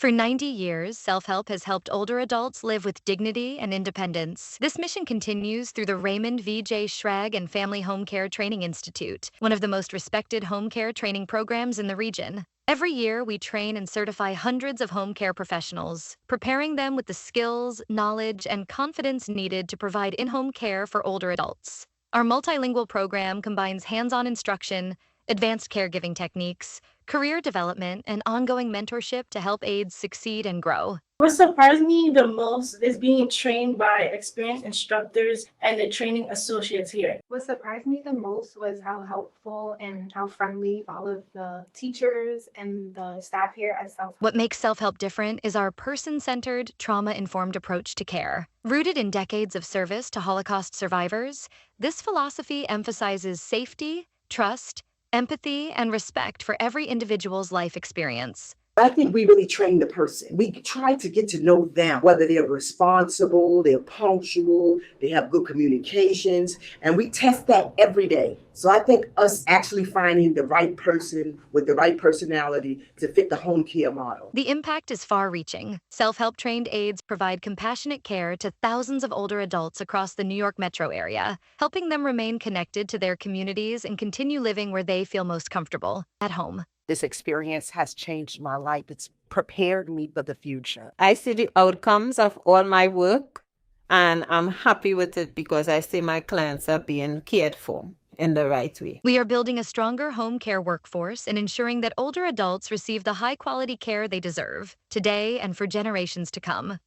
For 90 years, Selfhelp has helped older adults live with dignity and independence. This mission continues through the Raymond V.J. Schrag and Family Home Care Training Institute, one of the most respected home care training programs in the region. Every year, we train and certify hundreds of home care professionals, preparing them with the skills, knowledge, and confidence needed to provide in-home care for older adults. Our multilingual program combines hands-on instruction, advanced caregiving techniques, career development, and ongoing mentorship to help aides succeed and grow. What surprised me the most is being trained by experienced instructors and the training associates here. What surprised me the most was how helpful and how friendly all of the teachers and the staff here at Self. What makes Selfhelp different is our person-centered, trauma-informed approach to care. Rooted in decades of service to Holocaust survivors, this philosophy emphasizes safety, trust, empathy, and respect for every individual's life experience. I think we really train the person. We try to get to know them, whether they're responsible, they're punctual, they have good communications, and we test that every day. So I think us actually finding the right person with the right personality to fit the home care model. The impact is far-reaching. Self-help trained aides provide compassionate care to thousands of older adults across the New York metro area, helping them remain connected to their communities and continue living where they feel most comfortable, at home. This experience has changed my life. It's prepared me for the future. I see the outcomes of all my work, and I'm happy with it because I see my clients are being cared for in the right way. We are building a stronger home care workforce and ensuring that older adults receive the high-quality care they deserve, today and for generations to come.